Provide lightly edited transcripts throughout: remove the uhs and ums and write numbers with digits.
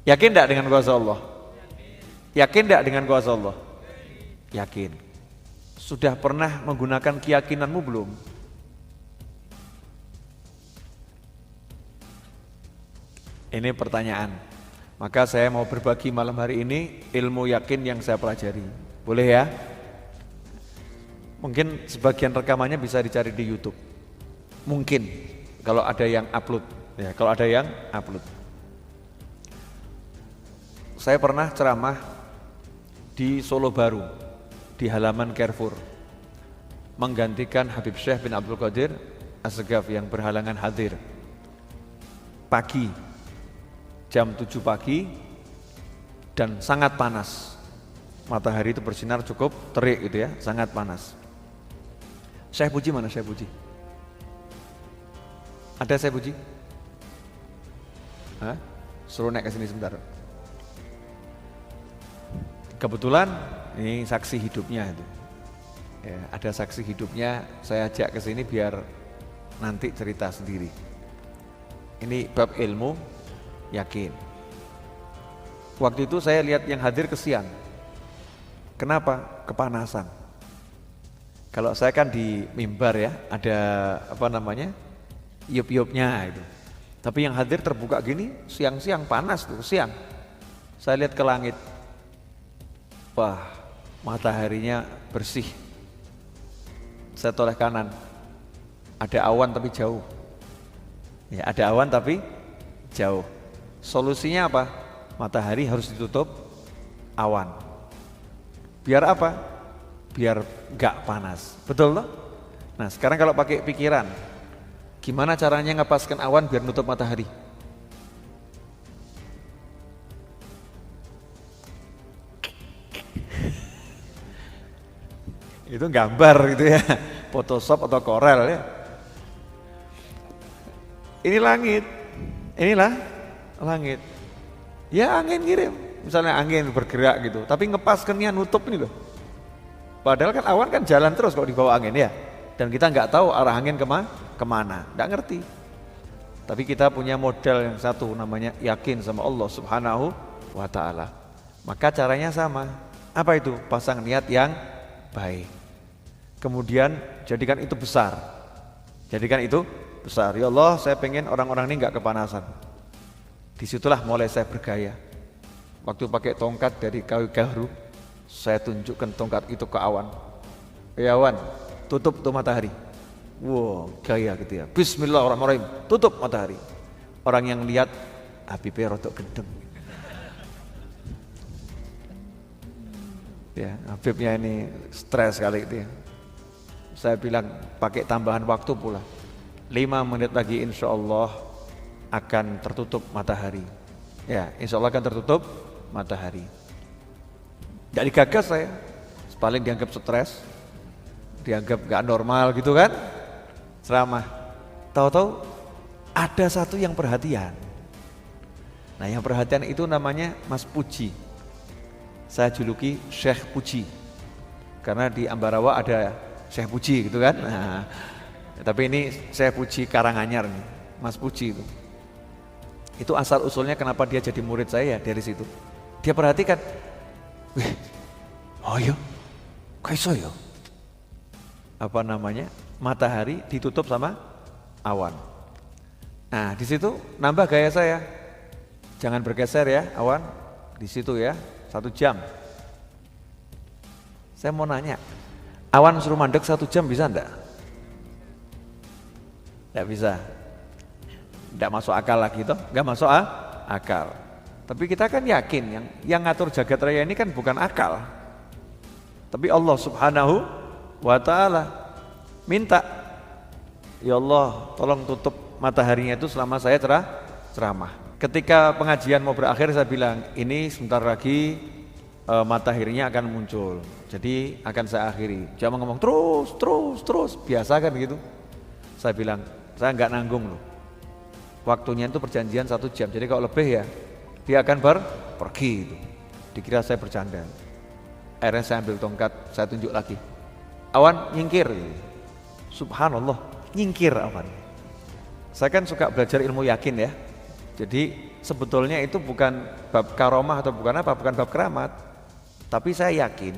Yakin tidak dengan kuasa Allah? Yakin tidak dengan kuasa Allah? Yakin. Sudah pernah menggunakan keyakinanmu belum? Ini pertanyaan. Maka saya mau berbagi malam hari ini ilmu yakin yang saya pelajari. Boleh ya? Mungkin sebagian rekamannya bisa dicari di YouTube. Mungkin kalau ada yang upload. Ya, kalau ada yang upload. Saya pernah ceramah di Solo Baru, di halaman Carrefour, menggantikan Habib Syekh bin Abdul Qadir As-Segaf yang berhalangan hadir. Pagi, jam 7 pagi, dan sangat panas. Matahari itu bersinar cukup terik gitu ya, sangat panas. Syekh Puji mana Syekh Puji? Ada Syekh Puji? Hah? Suruh naik ke sini sebentar. Kebetulan ini saksi hidupnya itu. Ya, ada saksi hidupnya, saya ajak ke sini biar nanti cerita sendiri. Ini bab ilmu yakin. Waktu itu saya lihat yang hadir kesian. Kenapa? Kepanasan. Kalau saya kan di mimbar ya, ada apa namanya? Iup-iupnya itu. Tapi yang hadir terbuka gini, siang-siang panas tuh, siang. Saya lihat ke langit. Wah, mataharinya bersih. Saya toleh kanan. Ada awan tapi jauh. Ya, ada awan tapi jauh. Solusinya apa? Matahari harus ditutup awan. Biar apa? Biar gak panas. Betul loh? Nah, sekarang kalau pakai pikiran, gimana caranya ngepaskan awan biar nutup matahari? Itu gambar gitu ya, Photoshop atau Corel ya. Ini langit, inilah langit. Ya angin kirim, misalnya angin bergerak gitu, tapi ngepaskannya nutup ini loh. Padahal kan awan kan jalan terus kalau di bawah angin ya. Dan kita nggak tahu arah angin kemana, nggak ngerti. Tapi kita punya modal yang satu, namanya yakin sama Allah Subhanahu wa Ta'ala. Maka caranya sama. Apa itu? Pasang niat yang baik. Kemudian jadikan itu besar. Jadikan itu besar. Ya Allah, saya pengen orang-orang ini nggak kepanasan. Disitulah mulai saya bergaya. Waktu pakai tongkat dari kayu gaharu, saya tunjukkan tongkat itu ke awan. Ya awan, tutup tuh matahari. Wow, gaya gitu ya. Bismillahirrahmanirrahim, tutup matahari. Orang yang lihat, Habibnya rodok gendeng. Ya, Habibnya ini stres kali itu ya. Saya bilang pakai tambahan waktu pula. 5 menit lagi insya Allah akan tertutup matahari. Ya, insya Allah akan tertutup matahari. Tidak digagas saya, paling dianggap stres, dianggap gak normal gitu kan, ceramah. Tahu-tahu ada satu yang perhatian. Nah, yang perhatian itu namanya Mas Puji. Saya juluki Syekh Puji, karena di Ambarawa ada Syekh Puji gitu kan. Nah, tapi ini Syekh Puji Karanganyar nih, Mas Puji itu. Itu asal usulnya kenapa dia jadi murid saya ya, dari situ. Dia perhatikan, wih, oh iya, kaiso ya. Apa namanya? Matahari ditutup sama awan. Nah, di situ nambah gaya saya. Jangan bergeser ya, awan. Di situ ya, 1 jam. Saya mau nanya, awan suruh mandek 1 jam bisa enggak? Enggak bisa. Enggak masuk akal lagi toh, enggak masuk akal. Tapi kita kan yakin yang ngatur jagat raya ini kan bukan akal. Tapi Allah Subhanahu wa Ta'ala minta, ya Allah tolong tutup mataharinya itu selama saya ceramah. Ketika pengajian mau berakhir saya bilang, ini sebentar lagi mataharinya akan muncul. Jadi akan saya akhiri. Jangan ngomong terus, biasa kan begitu. Saya bilang, saya enggak nanggung loh. Waktunya itu perjanjian 1 jam. Jadi kalau lebih ya dia akan pergi itu. Dikira saya bercanda. Akhirnya saya ambil tongkat, saya tunjuk lagi. Awan nyingkir. Subhanallah, nyingkir awan. Saya kan suka belajar ilmu yakin ya. Jadi sebetulnya itu bukan bab karomah atau bukan apa, bukan bab keramat. Tapi saya yakin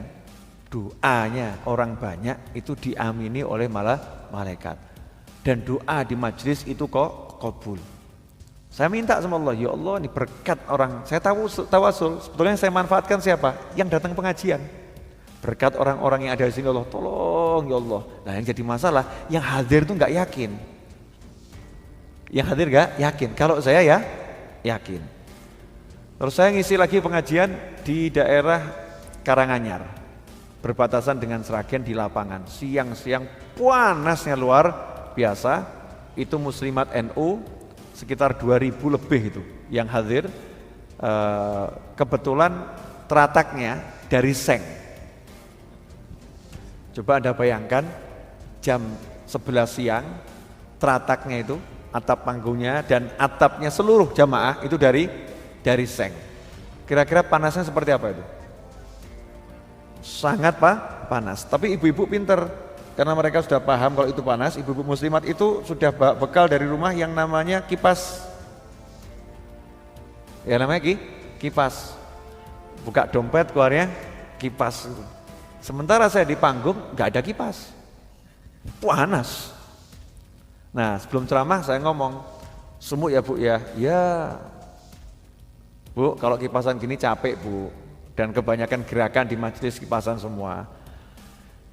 doanya orang banyak itu diamini oleh malaikat. Dan doa di majelis itu kok kabul. Saya minta sama Allah, ya Allah ini berkat orang, saya tawasul, sebetulnya saya manfaatkan siapa? Yang datang pengajian. Berkat orang-orang yang ada di sini Allah, tolong ya Allah. Nah yang jadi masalah, yang hadir itu nggak yakin. Yang hadir nggak yakin, kalau saya ya yakin. Terus saya ngisi lagi pengajian di daerah Karanganyar, berbatasan dengan Sragen di lapangan. Siang-siang panasnya luar biasa, itu muslimat NU, sekitar 2000 lebih itu yang hadir. Kebetulan terataknya dari seng. Coba Anda bayangkan jam 11 siang terataknya itu, atap panggungnya dan atapnya seluruh jamaah itu dari seng. Kira-kira panasnya seperti apa itu? Sangat panas. Tapi ibu-ibu pinter, karena mereka sudah paham kalau itu panas. Ibu-ibu muslimat itu sudah bawa bekal dari rumah yang namanya kipas. Ya namanya kipas. Buka dompet keluarnya kipas. Sementara saya di panggung nggak ada kipas. Panas. Nah sebelum ceramah saya ngomong, sumuk ya Bu ya. Ya Bu, kalau kipasan gini capek Bu. Dan kebanyakan gerakan di majelis kipasan semua.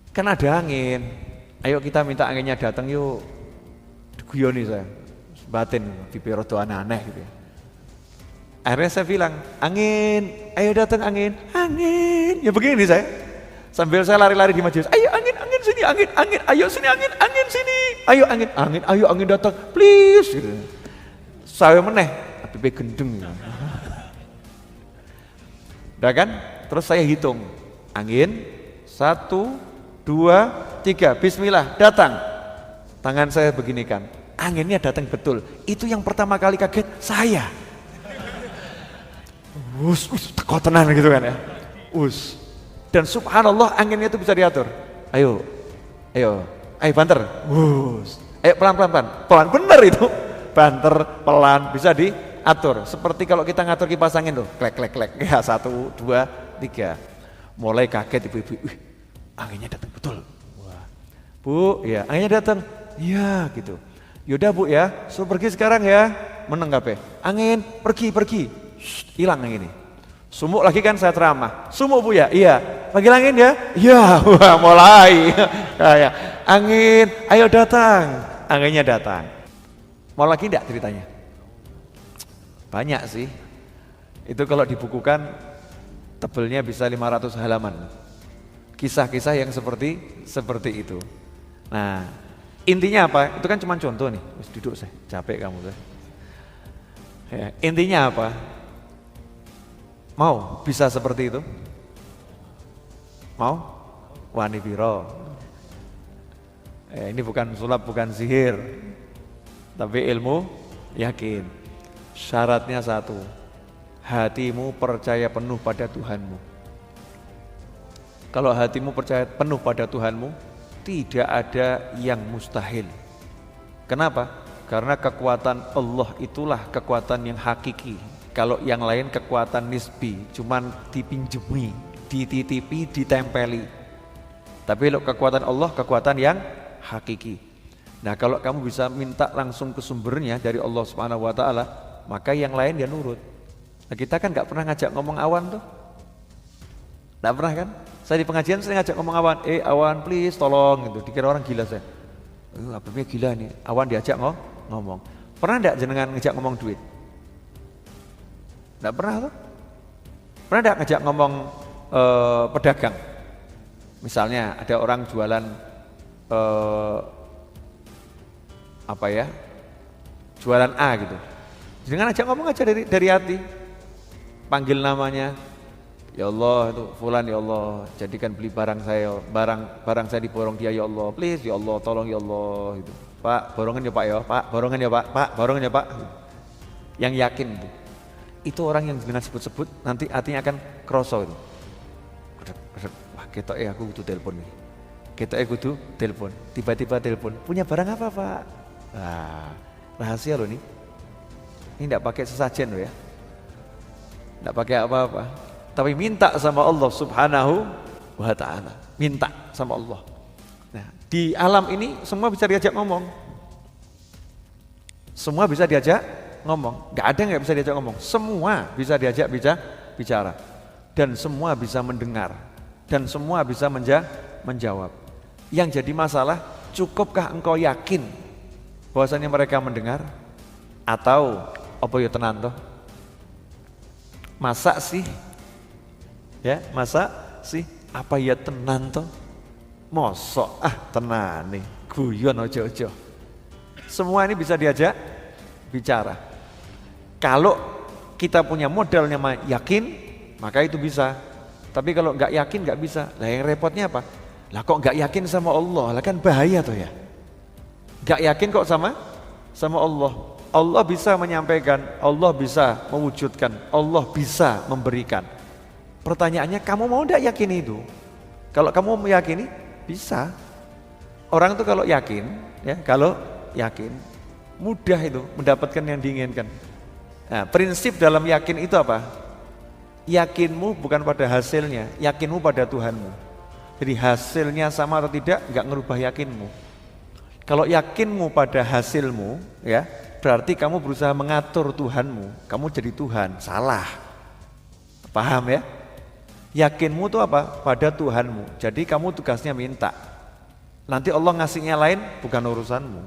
Kan ada angin, ayo kita minta anginnya datang yuk. Diguyoni saya, batin bibir rodo aneh gitu ya. Akhirnya saya bilang, angin, ayo datang angin, angin. Ya begini saya, sambil saya lari-lari di majelis, ayo angin, angin sini, angin, angin, ayo sini angin, angin sini, ayo angin, angin, ayo angin datang, please. Gitu. Saya meneh, api gendeng. Udah kan? Terus saya hitung, angin, 1, 2, 3, bismillah, datang. Tangan saya beginikan, anginnya datang betul. Itu yang pertama kali kaget saya. Teko tenan gitu kan ya. Dan subhanallah anginnya itu bisa diatur. Ayo banter. Ayo pelan bener itu. Banter, pelan, bisa diatur. Seperti kalau kita ngatur kipas angin tuh, klek. Ya 1, 2, 3. Mulai kaget ibu-ibu. Anginnya datang betul. Wah. Bu, ya anginnya datang. Iya gitu. Yaudah Bu ya, suruh pergi sekarang ya. Meneng kabeh. Angin, pergi. Hilang angin ini. Sumuk lagi kan saya ceramah. Sumuk Bu ya? Iya. Panggil angin ya? Iya. Wah, mulai. Kayak angin, ayo datang. Anginnya datang. Mau lagi enggak ceritanya? Banyak sih. Itu kalau dibukukan tebelnya bisa 500 halaman. Kisah-kisah yang seperti itu. Nah, intinya apa? Itu kan cuma contoh nih. Wis duduk saya, capek kamu saya. Ya, intinya apa? Mau bisa seperti itu? Mau? Wani biro. Ini bukan sulap, bukan sihir. Tapi ilmu yakin. Syaratnya satu. Hatimu percaya penuh pada Tuhanmu. Kalau hatimu percaya penuh pada Tuhanmu, tidak ada yang mustahil. Kenapa? Karena kekuatan Allah itulah kekuatan yang hakiki. Kalau yang lain kekuatan nisbi, cuman dipinjemi, dititipi, ditempeli. Tapi kalau kekuatan Allah, kekuatan yang hakiki. Nah kalau kamu bisa minta langsung ke sumbernya dari Allah Subhanahu Wa Taala, maka yang lain dia nurut. Nah, kita kan nggak pernah ngajak ngomong awan tuh, nggak pernah kan? Saya di pengajian sering ngajak ngomong awan, awan please tolong gitu. Dikira orang gila saya. Apa gila nih? Awan diajak ngomong. Pernah nggak jenengan ngajak ngomong duit? Nggak pernah tuh. Pernah nggak ngajak ngomong pedagang? Misalnya ada orang jualan jualan A gitu. Jangan ajak ngomong aja dari hati. Panggil namanya. Ya Allah itu fulan ya Allah, jadikan beli barang saya, barang saya diborong dia ya Allah. Please ya Allah, tolong ya Allah gitu. Pak, borongan ya Pak ya, Pak, borongan ya Pak, borongan ya Pak. Yang yakin itu. Itu orang yang dengan sebut-sebut nanti hatinya akan kroso itu. Wah, ketoknya aku butuh telepon nih. Ketoknya kudu telepon. Tiba-tiba telepon. Punya barang apa Pak? Rahasia loh nih. Ini tidak pakai sesajen loh ya. Tidak pakai apa-apa. Tapi minta sama Allah Subhanahu wa ta'ala. Minta sama Allah. Nah, di alam ini semua bisa diajak ngomong. Semua bisa diajak ngomong. Gak ada yang gak bisa diajak ngomong. Semua bisa diajak bicara. Dan semua bisa mendengar. Dan semua bisa menjawab. Yang jadi masalah, cukupkah engkau yakin bahwasanya mereka mendengar? Atau apa ya tenan toh? Masa sih? Ya, masa sih? Apa ya tenan toh? Mosok tenan nih, guyon ojo-ojo. Semua ini bisa diajak bicara. Kalau kita punya modalnya yakin, maka itu bisa. Tapi kalau nggak yakin nggak bisa. Lah yang repotnya apa? Lah kok nggak yakin sama Allah? Lah kan bahaya tuh ya. Nggak yakin kok sama Allah. Allah bisa menyampaikan, Allah bisa mewujudkan, Allah bisa memberikan. Pertanyaannya, kamu mau nggak yakin itu? Kalau kamu meyakini, bisa. Orang tuh kalau yakin, ya kalau yakin, mudah itu mendapatkan yang diinginkan. Nah, prinsip dalam yakin itu apa? Yakinmu bukan pada hasilnya, yakinmu pada Tuhanmu. Jadi hasilnya sama atau tidak, nggak ngerubah yakinmu. Kalau yakinmu pada hasilmu, ya berarti kamu berusaha mengatur Tuhanmu. Kamu jadi Tuhan, salah. Paham ya? Yakinmu itu apa? Pada Tuhanmu. Jadi kamu tugasnya minta. Nanti Allah ngasihnya lain, bukan urusanmu.